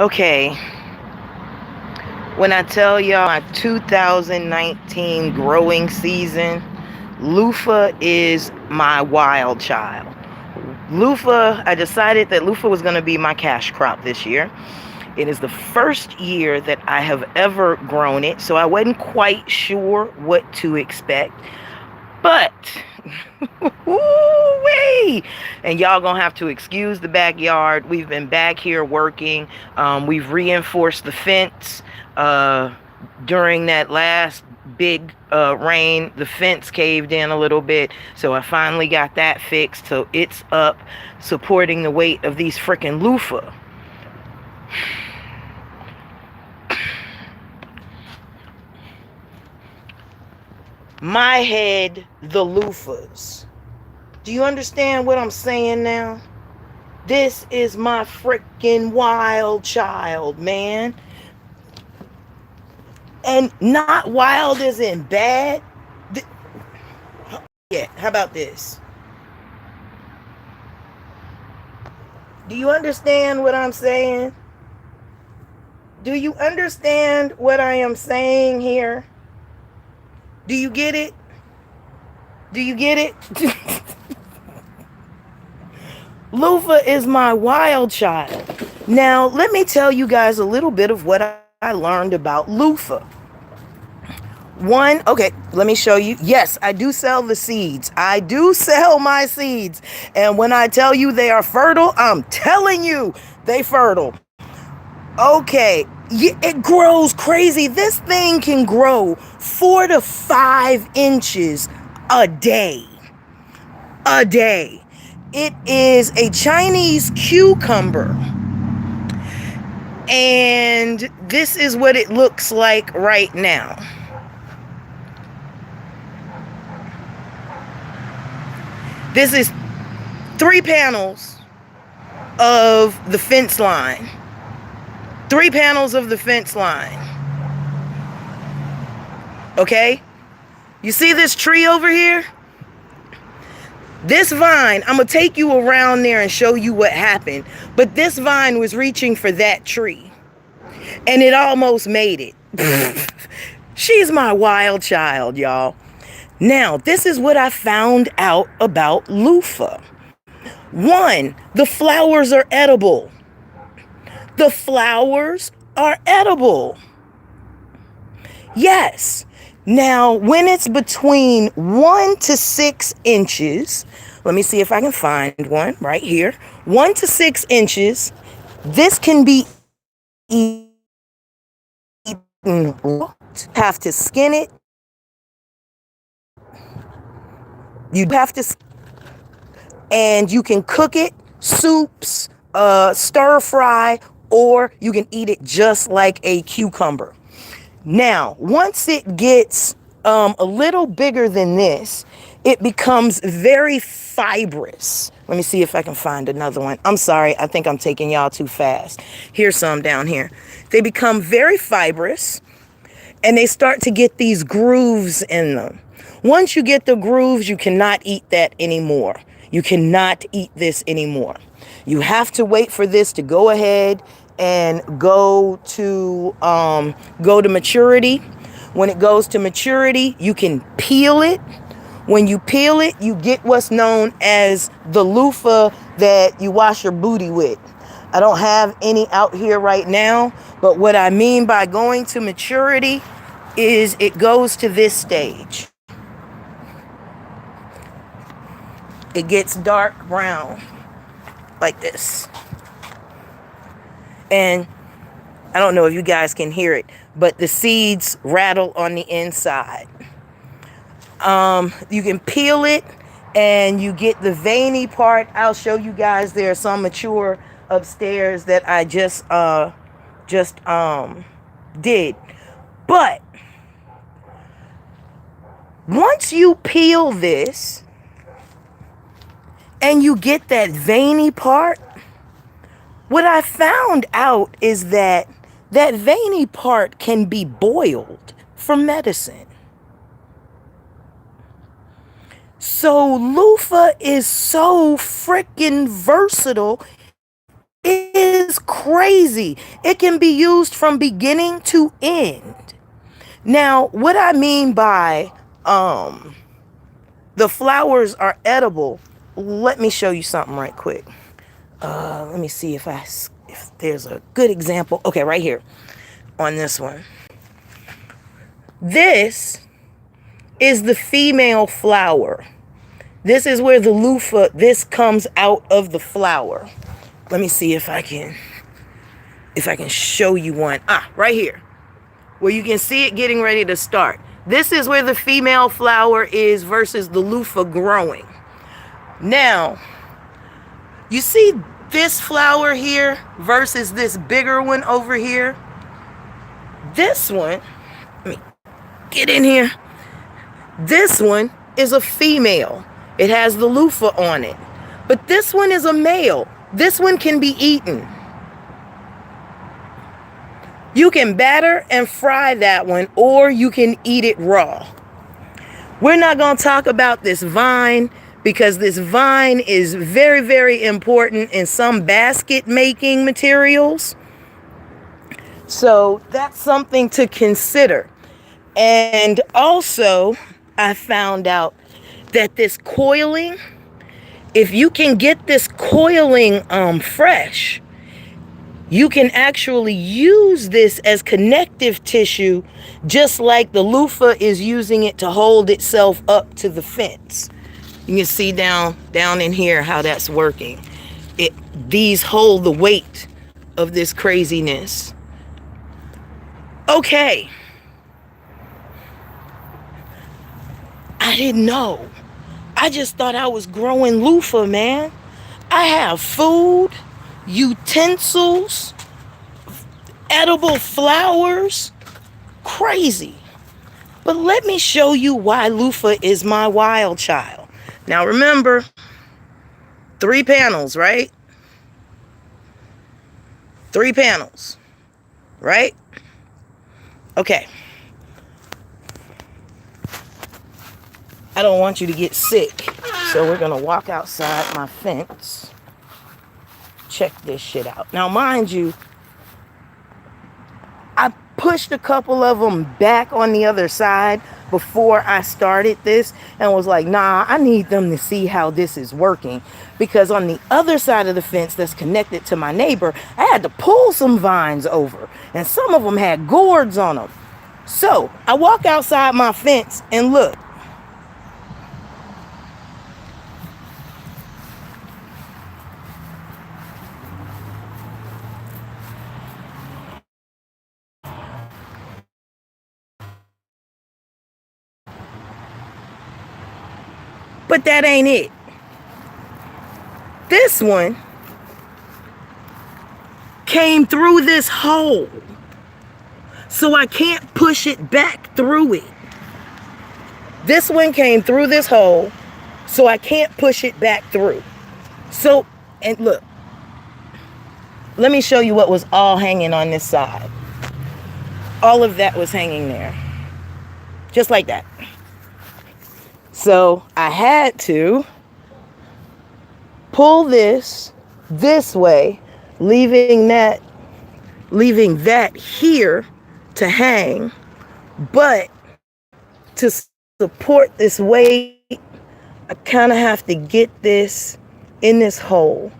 Okay, when I tell y'all my 2019 growing season, Luffa is my wild child. Luffa, I decided that Luffa was going to be my cash crop this year. It is the first year that I have ever grown it, so I wasn't quite sure what to expect. But, woo-wee! And y'all gonna have to excuse the backyard. We've been back here working. We've reinforced the fence. During that last big rain, the fence caved in a little bit. So I finally got that fixed. So it's up, supporting the weight of these freaking loofah. My head, the loofahs. Do you understand what I'm saying now? This is my freaking wild child, man. And not wild as in bad. Yeah, how about this? Do you understand what I'm saying? Do you understand what I am saying here? Do you get it? Do you get it? Luffa is my wild child. Now, let me tell you guys a little bit of what I learned about Luffa. One, okay, let me show you. Yes, I do sell the seeds. I do sell my seeds. And when I tell you they are fertile, I'm telling you they fertile. Okay, it grows crazy. This thing can grow 4 to 5 inches a day. A day. It is a Chinese cucumber. And this is what it looks like right now. This is 3 panels of the fence line. 3 panels of the fence line. Okay? You see this tree over here? This vine, I'm going to take you around there and show you what happened. But this vine was reaching for that tree. And it almost made it. She's my wild child, y'all. Now, this is what I found out about Luffa. One, the flowers are edible. The flowers are edible. Yes. Now, when it's between 1 to 6 inches, let me see if I can find one right here. 1 to 6 inches, this can be eaten raw. Have to skin it. You have to, and you can cook it, soups, stir fry, or you can eat it just like a cucumber. Now, once it gets a little bigger than this, it becomes very fibrous. Let me see if I can find another one. I'm sorry, I think I'm taking y'all too fast. Here's some down here. They become very fibrous, and they start to get these grooves in them. Once you get the grooves, you cannot eat that anymore. You cannot eat this anymore. You have to wait for this to go ahead and go to maturity. When it goes to maturity, you can peel it. When you peel it, you get what's known as the loofah that you wash your booty with. I don't have any out here right now, but what I mean by going to maturity is it goes to this stage. It gets dark brown like this. And I don't know if you guys can hear it, but the seeds rattle on the inside. You can peel it and you get the veiny part. I'll show you guys. There are some mature upstairs that I just did. But once you peel this and you get that veiny part, what I found out is that that veiny part can be boiled for medicine. So Luffa is so freaking versatile. is crazy. It can be used from beginning to end. Now, what I mean by the flowers are edible, let me show you something right quick. Let me see if there's a good example. Okay, right here on this one. This is the female flower. This is where the loofah, this comes out of the flower. Let me see if I can show you one. Right here, where you can see it getting ready to start. This is where the female flower is versus the loofah growing. Now, you see this flower here versus this bigger one over here? This one, let me get in here. This one is a female. It has the loofah on it. But this one is a male. This one can be eaten. You can batter and fry that one, or you can eat it raw. We're not going to talk about this vine because this vine is very, very important in some basket making materials. So that's something to consider. And also, I found out that this coiling, if you can get this coiling fresh, you can actually use this as connective tissue, just like the loofah is using it to hold itself up to the fence. You can see down in here how that's working. These hold the weight of this craziness. Okay. I didn't know. I just thought I was growing loofah, man. I have food, utensils, edible flowers. Crazy. But let me show you why loofah is my wild child. Now remember, 3 panels, right? 3 panels, right? Okay. I don't want you to get sick, so we're gonna walk outside my fence. Check this shit out. Now, mind you, I pushed a couple of them back on the other side before I started this and was like, nah, I need them to see how this is working, because on the other side of the fence that's connected to my neighbor, I had to pull some vines over, and some of them had gourds on them. So I walk outside my fence and look. But that ain't it. This one came through this hole, so I can't push it back through it. This one came through this hole, so I can't push it back through. So, and look, let me show you what was all hanging on this side. All of that was hanging there, just like that. So I had to pull this way, leaving that here to hang. But to support this weight, I kind of have to get this in this hole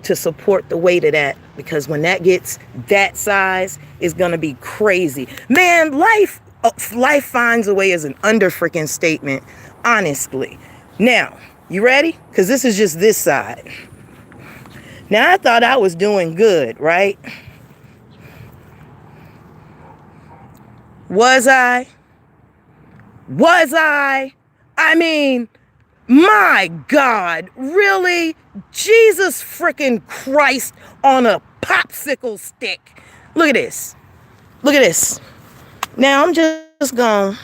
to support the weight of that, because when that gets that size, it's gonna be crazy. Man, life finds a way is an under freaking statement, honestly. Now, you ready? Because this is just this side. Now, I thought I was doing good, right? Was I? I mean, my God, really? Jesus freaking Christ on a popsicle stick. Look at this. Look at this. Now, I'm just gonna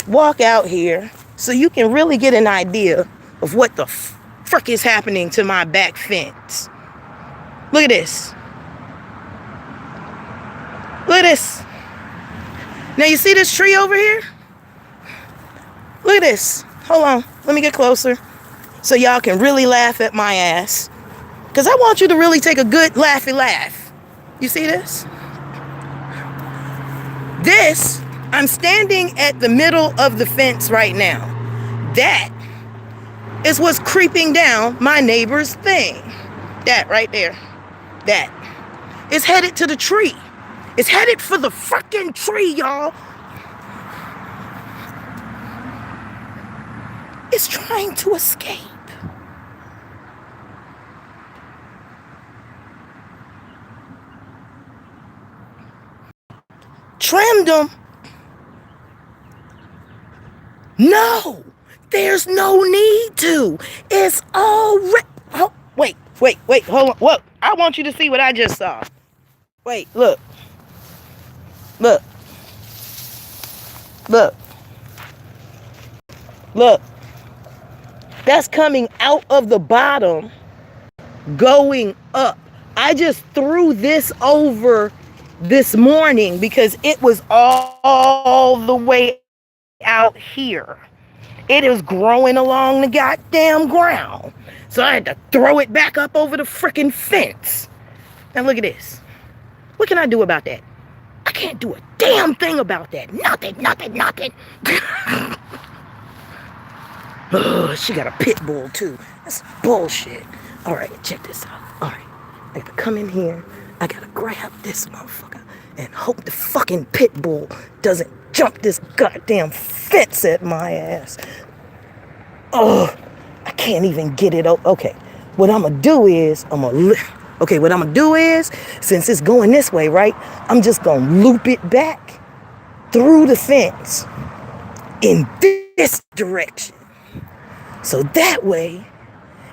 walk out here so you can really get an idea of what the frick is happening to my back fence. Look at this. Look at this. Now, you see this tree over here? Look at this. Hold on. Let me get closer so y'all can really laugh at my ass. Because I want you to really take a good laughy laugh. You see this? This, I'm standing at the middle of the fence right now. That is what's creeping down my neighbor's thing. That right there. That. It's headed to the tree. It's headed for the fucking tree, y'all. It's trying to escape. Trimmed them. No, there's no need to. It's already. Oh, wait, hold on. Whoa, I want you to see what I just saw. Wait, look. Look. Look. Look. That's coming out of the bottom, going up. I just threw this over this morning because it was all the way out here. It is growing along the goddamn ground. So I had to throw it back up over the freaking fence. Now look at this. What can I do about that? I can't do a damn thing about that. Nothing. Oh, she got a pit bull too. That's bullshit. All right, check this out. All right, I gotta come in here. I gotta grab this motherfucker and hope the fucking pit bull doesn't jump this goddamn fence at my ass. Oh, I can't even get it. Okay, what I'm gonna do is since it's going this way, right? I'm just gonna loop it back through the fence in this direction. So that way,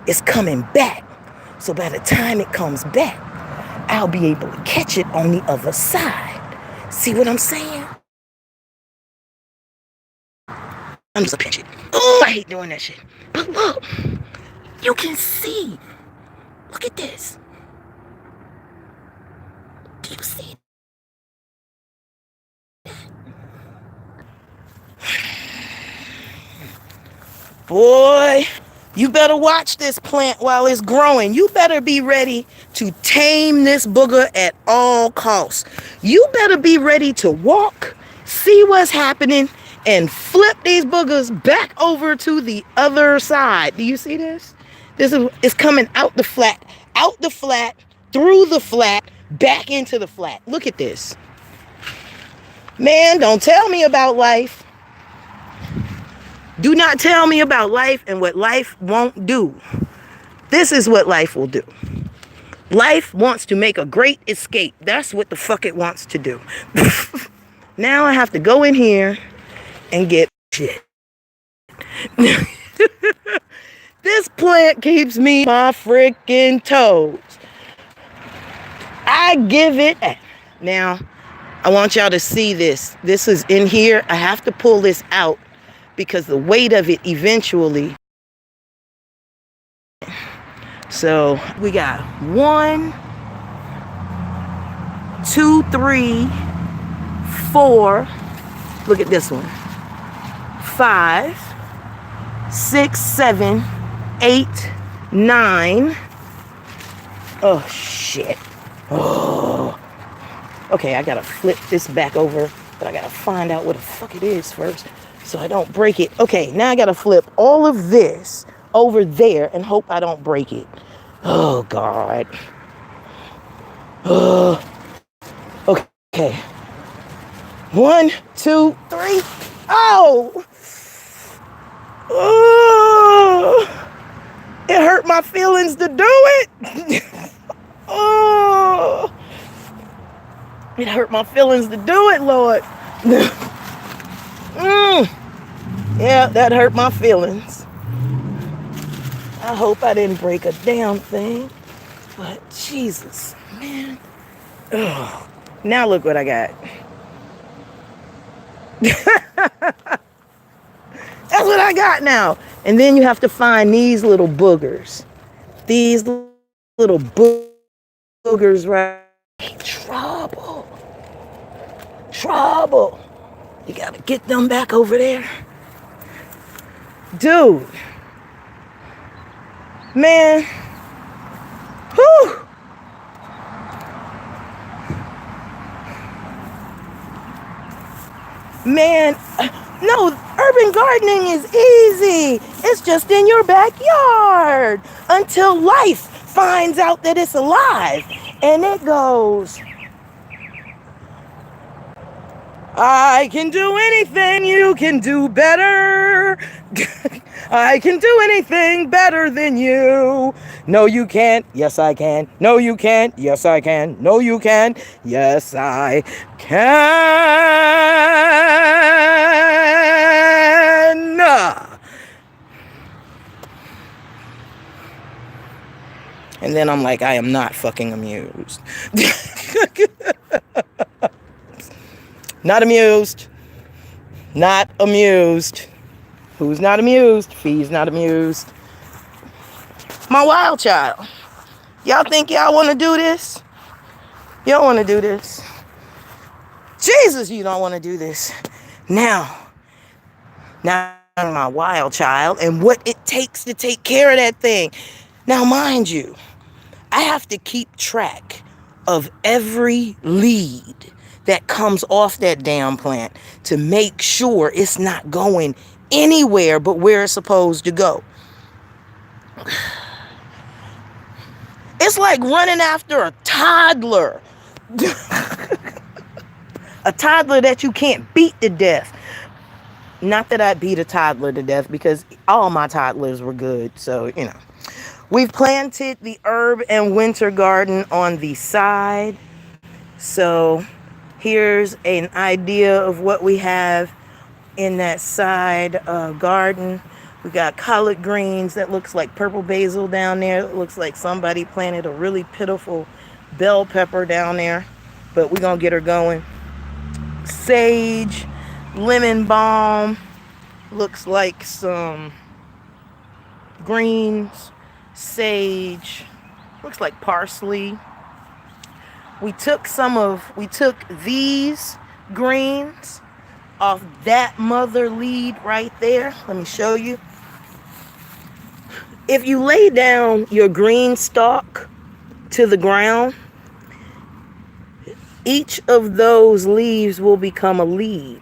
it's coming back. So by the time it comes back, I'll be able to catch it on the other side. See what I'm saying? I'm just a pinch it. Oh, I hate doing that shit. But look, you can see. Look at this. Do you see? Boy, you better watch this plant while it's growing. You better be ready to tame this booger at all costs. You better be ready to walk, see what's happening, and flip these boogers back over to the other side. Do you see this? It's coming out the flat, through the flat, back into the flat. Look at this. Man, don't tell me about life. Do not tell me about life and what life won't do. This is what life will do. Life wants to make a great escape. That's what the fuck it wants to do. Now I have to go in here and get shit. This plant keeps me on my freaking toes. I give it. Now, I want y'all to see this. This is in here. I have to pull this out because the weight of it eventually. So we got 1, 2, 3, 4. Look at this one. 5, 6, 7, 8, 9. Oh shit. Oh. Okay, I gotta flip this back over, but I gotta find out what the fuck it is first, so I don't break it. Okay, now I gotta flip all of this over there and hope I don't break it. Oh God. Okay. 1, 2, 3. Oh! Oh! It hurt my feelings to do it. Oh! It hurt my feelings to do it, Lord. Yeah, that hurt my feelings. I hope I didn't break a damn thing. But Jesus, man. Ugh. Now look what I got. That's what I got now. And then you have to find these little boogers. These little boogers right. Trouble. You gotta get them back over there. Dude. Man. Whew. Man, no, urban gardening is easy. It's just in your backyard until life finds out that it's alive. And it goes, I can do anything, you can do better. I can do anything better than you. No, you can't. Yes, I can. No, you can't. Yes, I can. No, you can't. Yes, I can. And then I'm like, I am not fucking amused. Not amused. Not amused. Who's not amused? Fee's not amused. My wild child. Y'all think y'all want to do this? You don't want to do this. Jesus, you don't want to do this. Now my wild child and what it takes to take care of that thing. Now, mind you, I have to keep track of every lead that comes off that damn plant to make sure it's not going anywhere but where it's supposed to go. It's like running after a toddler. A toddler that you can't beat to death. Not that I beat a toddler to death, because all my toddlers were good. So, you know. We've planted the herb and winter garden on the side. So here's an idea of what we have in that side garden. We got collard greens that looks like purple basil down there. It looks like somebody planted a really pitiful bell pepper down there, but we're gonna get her going. Sage, lemon balm, looks like some greens, sage, looks like parsley. We took these greens off that mother lead right there. Let me show you. If you lay down your green stalk to the ground, each of those leaves will become a lead.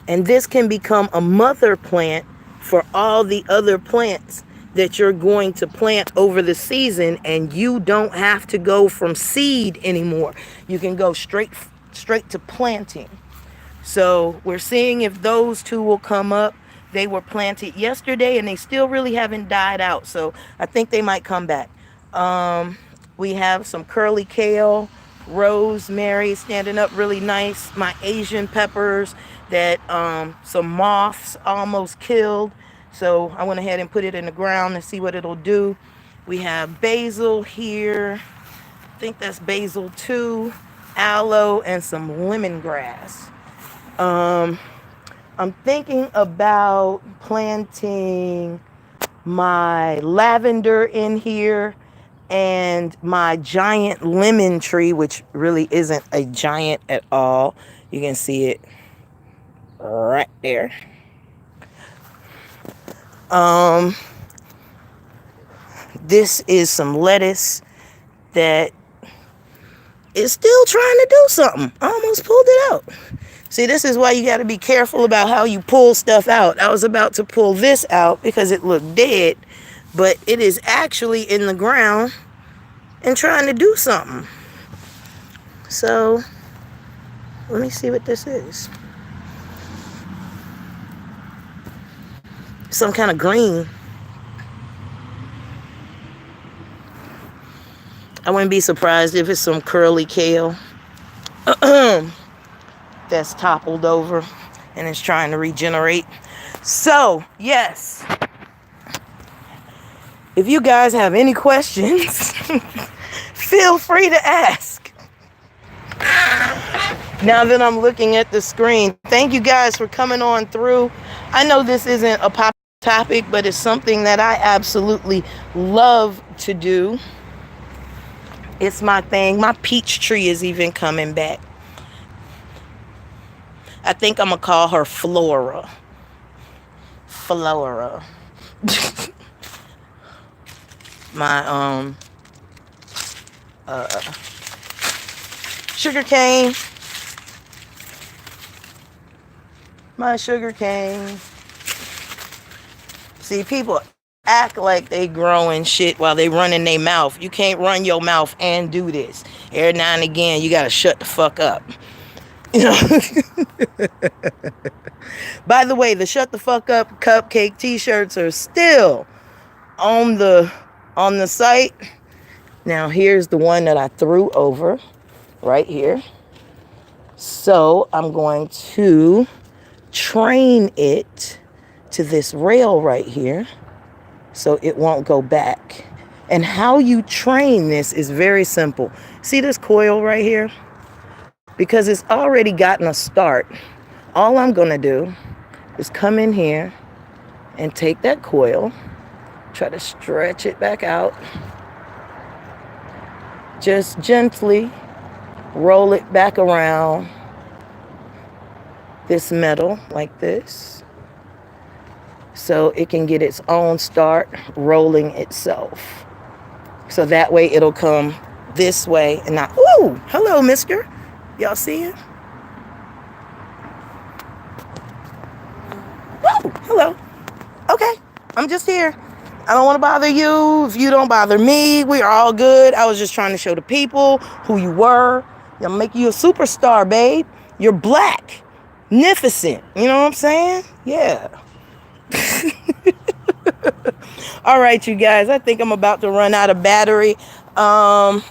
And this can become a mother plant for all the other plants that you're going to plant over the season, and you don't have to go from seed anymore. You can go straight to planting. So we're seeing if those two will come up. They were planted yesterday and they still really haven't died out, so I think they might come back. We have some curly kale, rosemary standing up really nice, my Asian peppers that some moths almost killed, so I went ahead and put it in the ground to see what it'll do. We have basil here, I think that's basil too, aloe, and some lemongrass. I'm thinking about planting my lavender in here and my giant lemon tree, which really isn't a giant at all. You can see it right there. This is some lettuce that is still trying to do something. I almost pulled it out. See, this is why you got to be careful about how you pull stuff out. I was about to pull this out because it looked dead, but it is actually in the ground and trying to do something. So, let me see what this is. Some kind of green. I wouldn't be surprised if it's some curly kale that's toppled over and is trying to regenerate. So, yes. If you guys have any questions, feel free to ask. Now that I'm looking at the screen, thank you guys for coming on through. I know this isn't a popular topic, but it's something that I absolutely love to do. It's my thing. My peach tree is even coming back. I think I'm going to call her Flora. Flora. my sugar cane. My sugar cane. See, people act like they growing shit while they running their mouth. You can't run your mouth and do this. Every now and again, you gotta shut the fuck up. You know. By the way, the shut the fuck up cupcake t-shirts are still on the site. Now here's the one that I threw over right here. So I'm going to train it to this rail right here so it won't go back. And how you train this is very simple. See this coil right here? Because it's already gotten a start. All I'm gonna do is come in here and take that coil, try to stretch it back out, just gently roll it back around this metal like this so it can get its own start rolling itself. So that way it'll come this way and not, ooh, hello, mister. Y'all see it? Woo, hello. Okay, I'm just here. I don't want to bother you. If you don't bother me, we are all good. I was just trying to show the people who you were. I'll make you a superstar, babe. You're black. Magnificent. You know what I'm saying? Yeah. All right, you guys. I think I'm about to run out of battery. I'll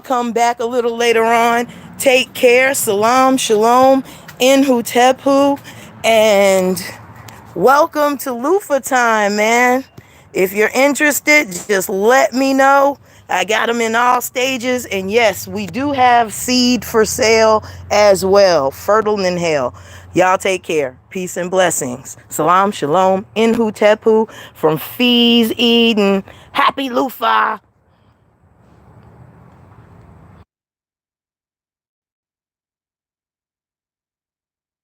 come back a little later on. Take care. Salam, shalom, inhu, and welcome to Luffa time, man. If you're interested, just let me know. I got them in all stages. And yes, we do have seed for sale as well. Fertile in hell. Y'all take care. Peace and blessings. Salam, shalom, inhu, from Fees, Eden. Happy Luffa.